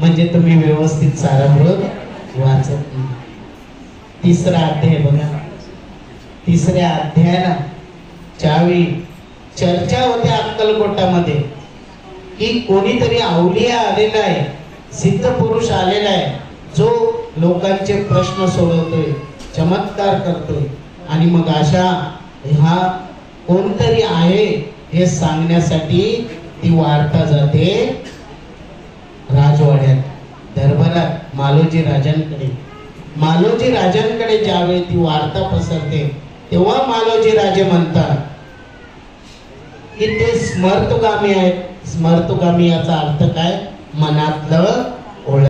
म्हणजे तुम्ही व्यवस्थित सारामृत वाचत नाही. तिसरा अध्याय बघा. तिसऱ्या अध्यायाला ज्यावेळी चर्चा होते अक्कलकोटामध्ये की कोणीतरी अवलिया आलेला आहे, सिद्ध पुरुष आलेला आहे, जो लोकांचे प्रश्न सोडवतोय, चमत्कार करतोय, आणि मग अशा हा कोणतरी आहे हे सांगण्यासाठी ती वार्ता जाते राजवाड्यात, दरबारात, मालोजी राजांकडे. मालोजी राजांकडे ज्यावेळी ती वार्ता पसरते तेव्हा मालोजी राजे म्हणतात की ते स्मर्तगामी आहेत. स्मर्तगामी याचा अर्थ काय? मनातलं